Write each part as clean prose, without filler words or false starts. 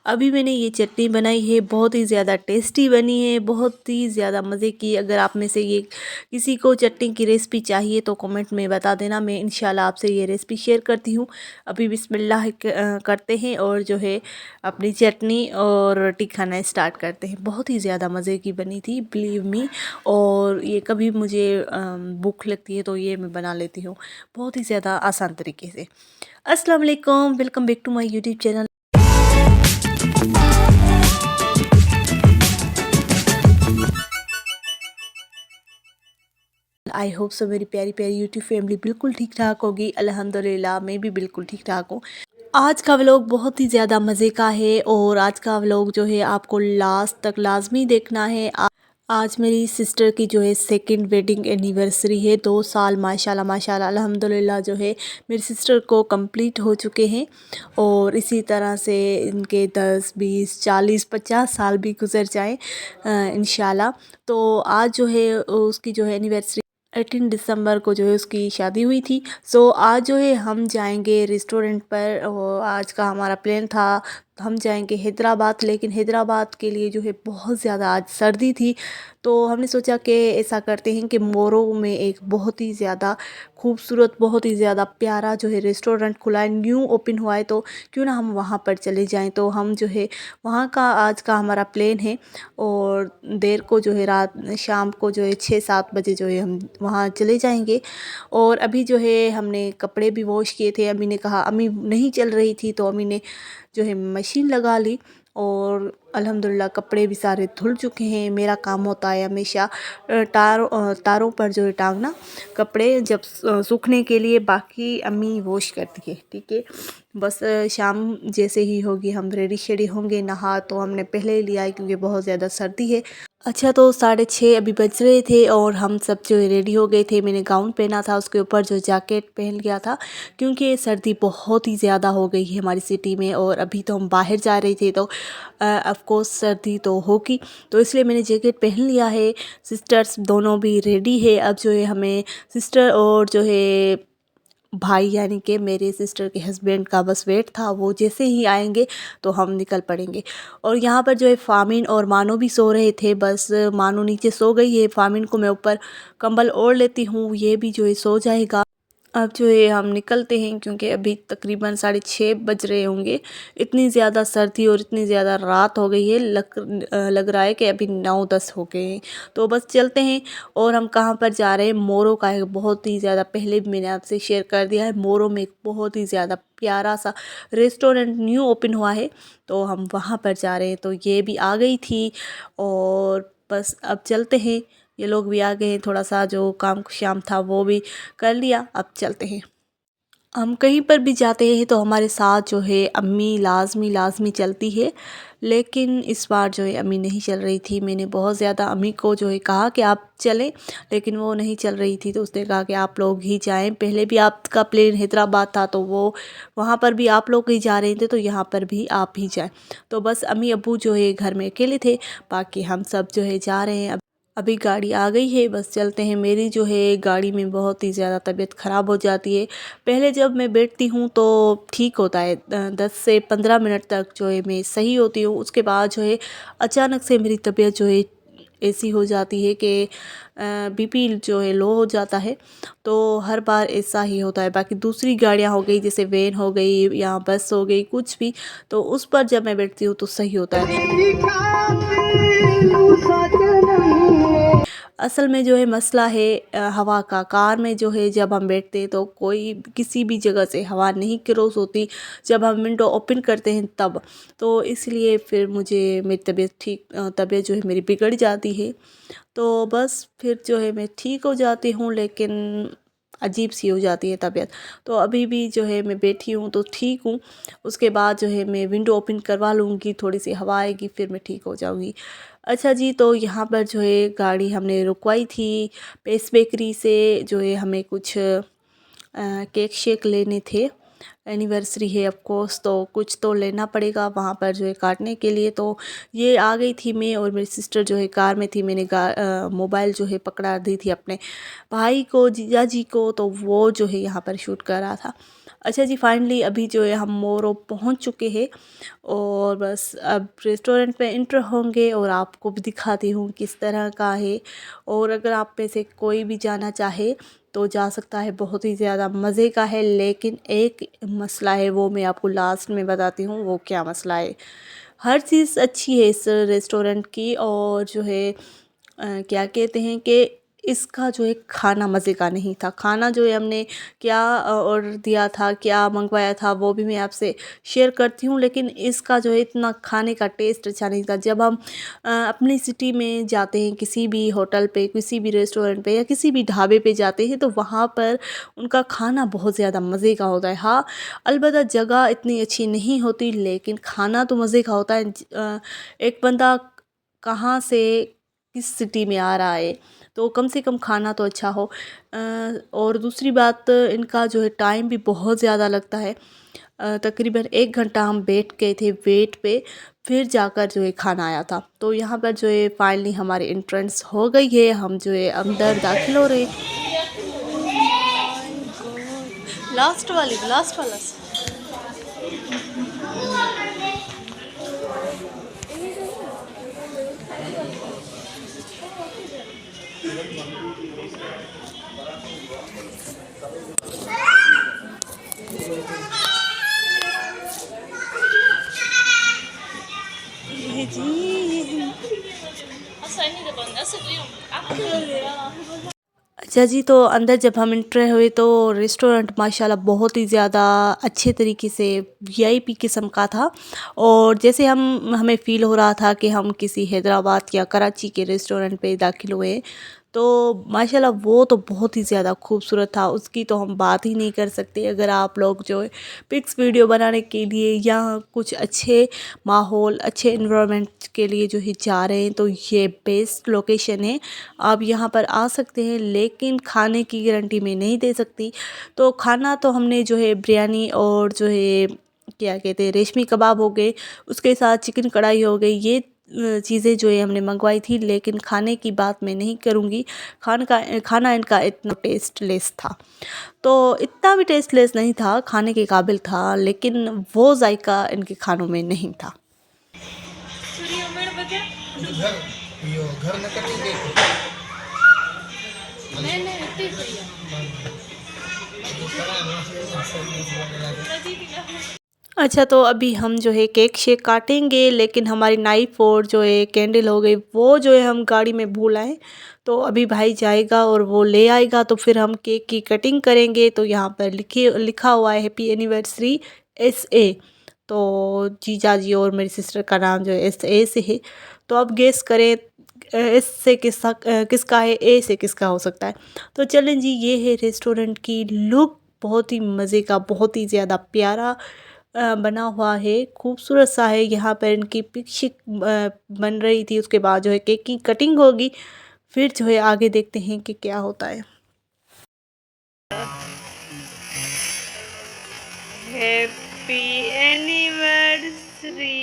अभी मैंने ये चटनी बनाई है, बहुत ही ज़्यादा टेस्टी बनी है, बहुत ही ज़्यादा मज़े की। अगर आप में से ये किसी को चटनी की रेसिपी चाहिए तो कमेंट में बता देना, मैं इंशाल्लाह आपसे ये रेसिपी शेयर करती हूँ। अभी बिस्मिल्लाह करते हैं और जो है अपनी चटनी और रोटी खाना स्टार्ट करते हैं। बहुत ही ज़्यादा मज़े की बनी थी, बिलीव मी। और ये कभी मुझे भूख लगती है तो ये मैं बना लेती हूँ बहुत ही ज़्यादा आसान तरीके से। अस्सलाम वालेकुम, welcome back to my YouTube channel. I hope so मेरी प्यारी प्यारी यूट्यूब फैमिली बिल्कुल ठीक ठाक होगी। अल्हम्दुलिल्लाह मैं भी बिल्कुल ठीक ठाक हूँ। आज का व्लॉग बहुत ही ज़्यादा मज़े का है और आज का व्लॉग जो है आपको लास्ट तक लाजमी देखना है। आज मेरी सिस्टर की जो है सेकंड वेडिंग एनिवर्सरी है। 2 साल माशाल्लाह माशाल्लाह अल्हम्दुलिल्लाह जो है मेरी सिस्टर को कंप्लीट हो चुके हैं। और इसी तरह से इनके 10 20 40 50 साल भी गुजर जाएँ इंशाल्लाह। तो आज जो है उसकी जो है एनिवर्सरी 18 दिसंबर को जो है उसकी शादी हुई थी। सो आज जो है हम जाएंगे रेस्टोरेंट पर। और आज का हमारा प्लान था हम जाएंगे हैदराबाद, लेकिन हैदराबाद के लिए जो है बहुत ज़्यादा आज सर्दी थी। तो हमने सोचा कि ऐसा करते हैं कि मोरो में एक बहुत ही ज़्यादा खूबसूरत, बहुत ही ज़्यादा प्यारा जो है रेस्टोरेंट खुला है, न्यू ओपन हुआ है, तो क्यों ना हम वहाँ पर चले जाएं। तो हम जो है वहाँ का आज का हमारा प्लान है। और देर को जो है रात शाम को जो है 6-7 बजे जो है हम वहाँ चले जाएंगे। और अभी जो है हमने कपड़े भी वॉश किए थे। अम्मी ने कहा, अम्मी नहीं चल रही थी तो अम्मी ने जो है मशीन लगा ली और अल्हम्दुलिल्लाह कपड़े भी सारे धुल चुके हैं। मेरा काम होता है हमेशा तारों पर जो है टांगना कपड़े जब सूखने के लिए, बाकी अम्मी वॉश करती है। ठीक है, बस शाम जैसे ही होगी हम रेडी शेडी होंगे। नहा तो हमने पहले ही लिया है क्योंकि बहुत ज़्यादा सर्दी है। अच्छा, तो 6:30 अभी बज रहे थे और हम सब जो है रेडी हो गए थे। मैंने गाउन पहना था, उसके ऊपर जो जैकेट पहन लिया था क्योंकि सर्दी बहुत ही ज़्यादा हो गई है हमारी सिटी में। और अभी तो हम बाहर जा रहे थे तो ऑफ कोर्स सर्दी तो होगी, तो इसलिए मैंने जैकेट पहन लिया है। सिस्टर्स दोनों भी रेडी है। अब जो है हमें सिस्टर और जो है भाई यानी कि मेरे सिस्टर के हस्बैंड का बस वेट था, वो जैसे ही आएंगे तो हम निकल पड़ेंगे। और यहाँ पर जो है फ़ामिन और मानो भी सो रहे थे। बस मानो नीचे सो गई है, फ़ामिन को मैं ऊपर कंबल ओढ़ लेती हूँ, ये भी जो है सो जाएगा। अब जो है हम निकलते हैं क्योंकि अभी तकरीबन 6:30 बज रहे होंगे। इतनी ज़्यादा सर्दी और इतनी ज़्यादा रात हो गई है, लग रहा है कि अभी 9-10 हो गए हैं। तो बस चलते हैं। और हम कहाँ पर जा रहे हैं, मोरो का है। बहुत ही ज़्यादा पहले भी मैंने आपसे शेयर कर दिया है, मोरो में एक बहुत ही ज़्यादा प्यारा सा रेस्टोरेंट न्यू ओपन हुआ है, तो हम वहाँ पर जा रहे हैं। तो ये भी आ गई थी और बस अब चलते हैं। ये लोग भी आ गए हैं, थोड़ा सा जो काम शाम था वो भी कर लिया, अब चलते हैं। हम कहीं पर भी जाते हैं तो हमारे साथ जो है अम्मी लाजमी लाजमी चलती है, लेकिन इस बार जो है अम्मी नहीं चल रही थी। मैंने बहुत ज़्यादा अम्मी को जो है कहा कि आप चलें, लेकिन वो नहीं चल रही थी। तो उसने कहा कि आप लोग ही जाएं, पहले भी आपका प्लेन हैदराबाद था तो वो वहाँ पर भी आप लोग ही जा रहे थे, तो यहाँ पर भी आप ही जाएं। तो बस अम्मी अब्बू जो है घर में अकेले थे, बाकी हम सब जो है जा रहे हैं। अभी गाड़ी आ गई है, बस चलते हैं। मेरी जो है गाड़ी में बहुत ही ज़्यादा तबीयत ख़राब हो जाती है। पहले जब मैं बैठती हूँ तो ठीक होता है, 10 से 15 मिनट तक जो है मैं सही होती हूँ। उसके बाद जो है अचानक से मेरी तबीयत जो है ऐसी हो जाती है कि बीपी जो है लो हो जाता है। तो हर बार ऐसा ही होता है। बाकी दूसरी गाड़ियाँ हो गई, जैसे वैन हो गई या बस हो गई, कुछ भी, तो उस पर जब मैं बैठती हूँ तो सही होता है। असल में जो है मसला है हवा का। कार में जो है जब हम बैठते हैं तो कोई किसी भी जगह से हवा नहीं क्रॉस होती, जब हम विंडो ओपन करते हैं तब। तो इसलिए फिर मुझे मेरी तबीयत जो है मेरी बिगड़ जाती है। तो बस फिर जो है मैं ठीक हो जाती हूँ, लेकिन अजीब सी हो जाती है तबीयत। तो अभी भी जो है मैं बैठी हूँ तो ठीक हूँ। उसके बाद जो है मैं विंडो ओपन करवा लूँगी, थोड़ी सी हवा आएगी, फिर मैं ठीक हो जाऊँगी। अच्छा जी, तो यहाँ पर जो है गाड़ी हमने रुकवाई थी पेस बेकरी से। जो है हमें कुछ केक शेक लेने थे, एनिवर्सरी है ऑफ कोर्स, तो कुछ तो लेना पड़ेगा वहाँ पर जो है काटने के लिए। तो ये आ गई थी, मैं और मेरी सिस्टर जो है कार में थी। मैंने मोबाइल जो है पकड़ा दी थी अपने भाई को, जीजा जी को, तो वो जो है यहाँ पर शूट कर रहा था। अच्छा जी, फाइनली अभी जो है हम मोरो पहुंच चुके हैं और बस अब रेस्टोरेंट में इंटर होंगे और आपको भी दिखाती हूँ किस तरह का है। और अगर आप में से कोई भी जाना चाहे तो जा सकता है, बहुत ही ज़्यादा मज़े का है। लेकिन एक मसला है, वो मैं आपको लास्ट में बताती हूँ वो क्या मसला है। हर चीज़ अच्छी है इस रेस्टोरेंट की, और जो है क्या कहते हैं कि इसका जो है खाना मज़े का नहीं था। खाना जो है हमने क्या ऑर्डर दिया था, क्या मंगवाया था, वो भी मैं आपसे शेयर करती हूँ। लेकिन इसका जो है इतना खाने का टेस्ट अच्छा नहीं था। जब हम अपनी सिटी में जाते हैं, किसी भी होटल पे, किसी भी रेस्टोरेंट पे या किसी भी ढाबे पे जाते हैं, तो वहाँ पर उनका खाना बहुत ज़्यादा मज़े का होता है। हाँ, अलबत्ता जगह इतनी अच्छी नहीं होती, लेकिन खाना तो मज़े का होता है। एक बंदा कहाँ से किस सिटी में आ रहा है, तो कम से कम खाना तो अच्छा हो। और दूसरी बात, इनका जो है टाइम भी बहुत ज़्यादा लगता है। तकरीबन 1 घंटा हम बैठ गए थे वेट पे, फिर जाकर जो है खाना आया था। तो यहाँ पर जो है फाइनली हमारी एंट्रेंस हो गई है, हम जो है अंदर दाखिल हो रहे हैं। लास्ट वाला। ये जी अच्छा जी, तो अंदर जब हम एंटर हुए तो रेस्टोरेंट माशाल्लाह बहुत ही ज़्यादा अच्छे तरीके से वीआईपी किस्म का था। और जैसे हमें फ़ील हो रहा था कि हम किसी हैदराबाद या कराची के रेस्टोरेंट पे दाखिल हुए। तो माशाल्लाह वो तो बहुत ही ज़्यादा खूबसूरत था, उसकी तो हम बात ही नहीं कर सकते। अगर आप लोग जो है पिक्स वीडियो बनाने के लिए या कुछ अच्छे माहौल, अच्छे इन्वायरमेंट के लिए जो है जा रहे हैं, तो ये बेस्ट लोकेशन है। आप यहाँ पर आ सकते हैं, लेकिन खाने की गारंटी मैं नहीं दे सकती। तो खाना तो हमने जो है बिरयानी और जो है क्या कहते हैं रेशमी कबाब हो गए, उसके साथ चिकन कढ़ाई हो गई, ये चीज़ें जो है हमने मंगवाई थी। लेकिन खाने की बात मैं नहीं करूँगी। खाना इनका इतना टेस्टलेस था, तो इतना भी टेस्टलेस नहीं था, खाने के काबिल था, लेकिन वो जायका इनके खानों में नहीं था। अच्छा, तो अभी हम जो है केक शेक काटेंगे, लेकिन हमारी नाइफ़ और जो है कैंडल हो गई, वो जो है हम गाड़ी में भूल आए। तो अभी भाई जाएगा और वो ले आएगा, तो फिर हम केक की कटिंग करेंगे। तो यहाँ पर लिखा हुआ है हैप्पी एनिवर्सरी SA। तो जीजा जी और मेरी सिस्टर का नाम जो है SA से है। तो अब गेस करें, एस से किसका है, ए से किसका हो सकता है। तो चलें जी, ये है रेस्टोरेंट की लुक, बहुत ही मज़े का, बहुत ही ज़्यादा प्यारा बना हुआ है, खूबसूरत सा है। यहाँ पर इनकी पिक बन रही थी, उसके बाद जो है केक की कटिंग होगी, फिर जो है आगे देखते हैं कि क्या होता है। Happy anniversary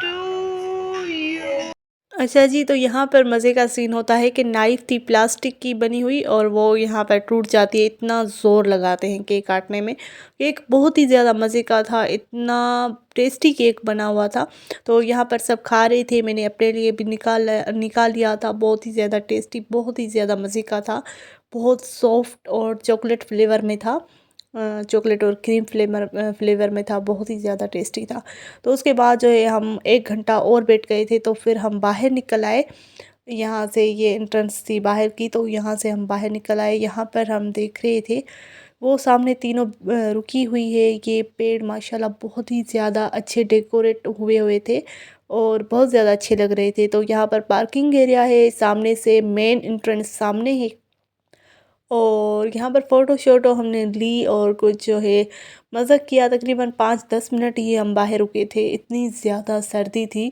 to you. अच्छा जी, तो यहाँ पर मज़े का सीन होता है कि नाइफ़ थी प्लास्टिक की बनी हुई, और वो यहाँ पर टूट जाती है, इतना ज़ोर लगाते हैं केक काटने में। केक बहुत ही ज़्यादा मज़े का था, इतना टेस्टी केक बना हुआ था। तो यहाँ पर सब खा रहे थे, मैंने अपने लिए भी निकाल लिया था। बहुत ही ज़्यादा टेस्टी, बहुत ही ज़्यादा मज़े का था, बहुत सॉफ्ट और चॉकलेट फ्लेवर में था। चॉकलेट और क्रीम फ्लेवर में था, बहुत ही ज़्यादा टेस्टी था। तो उसके बाद जो है हम 1 घंटा और बैठ गए थे, तो फिर हम बाहर निकल आए। यहाँ से ये एंट्रेंस थी बाहर की, तो यहाँ से हम बाहर निकल आए। यहाँ पर हम देख रहे थे वो सामने तीनों रुकी हुई है, ये पेड़ माशाल्लाह बहुत ही ज़्यादा अच्छे डेकोरेट हुए हुए थे और बहुत ज़्यादा अच्छे लग रहे थे। तो यहाँ पर पार्किंग एरिया है, सामने से मेन एंट्रेंस सामने है। और यहाँ पर फ़ोटो शोटो हमने ली और कुछ जो है मज़ा किया। तकरीबन 5-10 मिनट ही हम बाहर रुके थे, इतनी ज़्यादा सर्दी थी।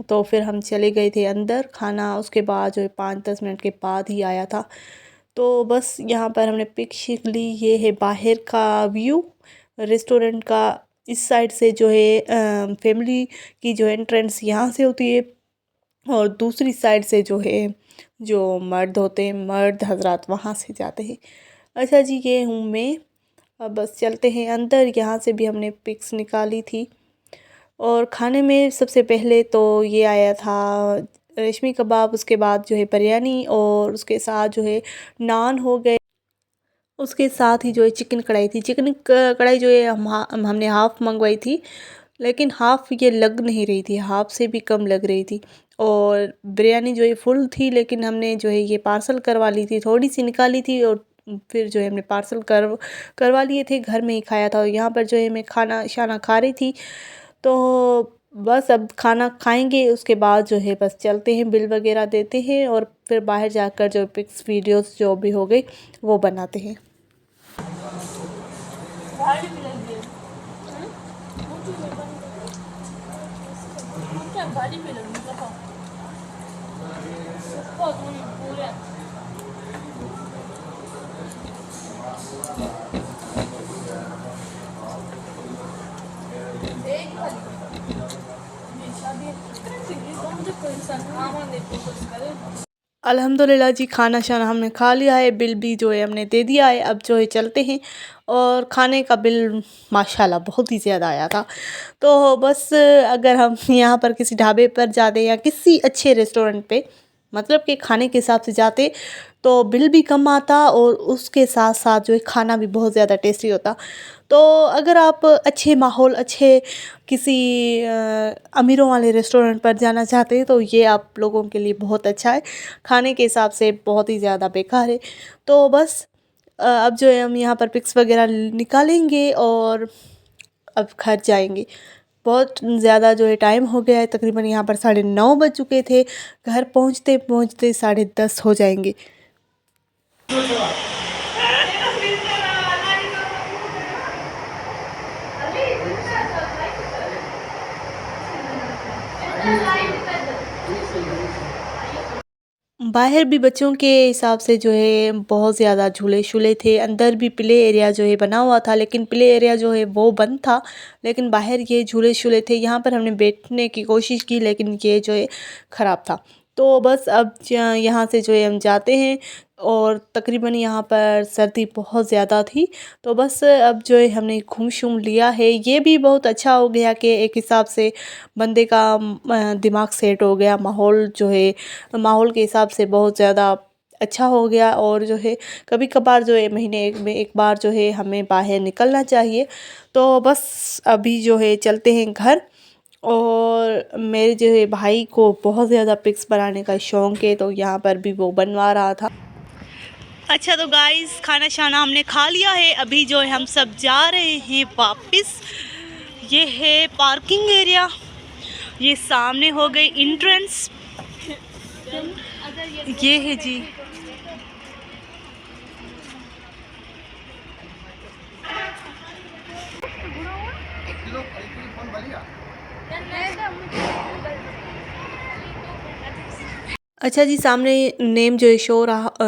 तो फिर हम चले गए थे अंदर, खाना उसके बाद जो है 5-10 मिनट के बाद ही आया था। तो बस यहाँ पर हमने पिक शिक ली। ये है बाहर का व्यू रेस्टोरेंट का। इस साइड से जो है फैमिली की जो एंट्रेंस यहाँ से होती है, और दूसरी साइड से जो है जो मर्द होते हैं, मर्द हजरात वहाँ से जाते हैं। अच्छा जी, ये हूँ मैं, अब बस चलते हैं अंदर। यहाँ से भी हमने पिक्स निकाली थी। और खाने में सबसे पहले तो ये आया था रेशमी कबाब, उसके बाद जो है बिरयानी, और उसके साथ जो है नान हो गए। उसके साथ ही जो है चिकन कढ़ाई थी। चिकन कढ़ाई जो है हमने हाफ़ मंगवाई थी, लेकिन हाफ़ ये लग नहीं रही थी, हाफ़ से भी कम लग रही थी। और बिरयानी जो है फुल थी, लेकिन हमने जो है ये पार्सल करवा ली थी, थोड़ी सी निकाली थी और फिर जो है हमने पार्सल करवा लिए थे, घर में ही खाया था। और यहाँ पर जो है मैं खाना शाना खा रही थी। तो बस अब खाना खाएंगे, उसके बाद जो है बस चलते हैं, बिल वगैरह देते हैं और फिर बाहर जाकर जो पिक्स वीडियोस जो भी हो गई वो बनाते हैं। अल्हम्दुलिल्लाह जी, खाना शाना हमने खा लिया है, बिल भी जो है हमने दे दिया है। अब जो है चलते हैं। और खाने का बिल माशाल्लाह बहुत ही ज़्यादा आया था। तो बस अगर हम यहाँ पर किसी ढाबे पर जाते या किसी अच्छे रेस्टोरेंट पे, मतलब कि खाने के हिसाब से जाते, तो बिल भी कम आता और उसके साथ साथ जो है खाना भी बहुत ज़्यादा टेस्टी होता। तो अगर आप अच्छे माहौल, अच्छे किसी अमीरों वाले रेस्टोरेंट पर जाना चाहते हैं तो ये आप लोगों के लिए बहुत अच्छा है, खाने के हिसाब से बहुत ही ज़्यादा बेकार है। तो बस अब जो है हम यहाँ पर पिक्स वगैरह निकालेंगे और अब घर जाएंगे। बहुत ज़्यादा जो है टाइम हो गया है, तकरीबन यहाँ पर 9:30 बज चुके थे। घर पहुँचते पहुँचते 10:30 हो जाएंगे। बाहर भी बच्चों के हिसाब से जो है बहुत ज़्यादा झूले शूले थे। अंदर भी प्ले एरिया जो है बना हुआ था, लेकिन प्ले एरिया जो है वो बंद था। लेकिन बाहर ये झूले शूले थे। यहाँ पर हमने बैठने की कोशिश की, लेकिन ये जो है ख़राब था। तो बस अब यहाँ से जो है हम जाते हैं। और तकरीबन यहाँ पर सर्दी बहुत ज़्यादा थी। तो बस अब जो है हमने घूम शूम लिया है। ये भी बहुत अच्छा हो गया कि एक हिसाब से बंदे का दिमाग सेट हो गया। माहौल जो है, माहौल के हिसाब से बहुत ज़्यादा अच्छा हो गया। और जो है कभी कभार जो है महीने में एक बार जो है हमें बाहर निकलना चाहिए। तो बस अभी जो है चलते हैं घर। और मेरे जो है भाई को बहुत ज़्यादा पिक्स बनाने का शौक़ है, तो यहाँ पर भी वो बनवा रहा था। अच्छा, तो गाइस खाना शाना हमने खा लिया है। अभी जो है हम सब जा रहे हैं वापस। ये है पार्किंग एरिया, ये सामने हो गई एंट्रेंस, ये है जी। अच्छा जी, सामने नेम जो है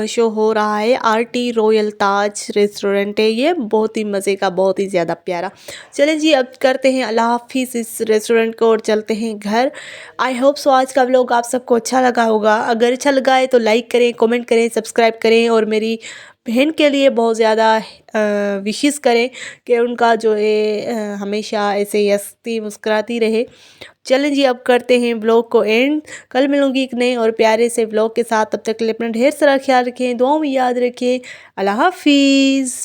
शो हो रहा है, आरटी रॉयल ताज रेस्टोरेंट है। ये बहुत ही मज़े का, बहुत ही ज़्यादा प्यारा। चलें जी, अब करते हैं अल्लाह हाफिज़ इस रेस्टोरेंट को और चलते हैं घर। आई होप सो आज का व्लॉग आप सबको अच्छा लगा होगा। अगर अच्छा लगा है तो लाइक करें, कमेंट करें, सब्सक्राइब करें और मेरी बहन के लिए बहुत ज़्यादा विशेस करें कि उनका जो है हमेशा ऐसे ही हंसती मुस्कुराती रहे। चलें जी, अब करते हैं ब्लॉग को एंड। कल मिलूंगी एक नए और प्यारे से ब्लॉग के साथ। तब तक के लिए अपना ढेर सारा ख्याल रखें, दुआओं में याद रखें। अल्लाह हाफिज़।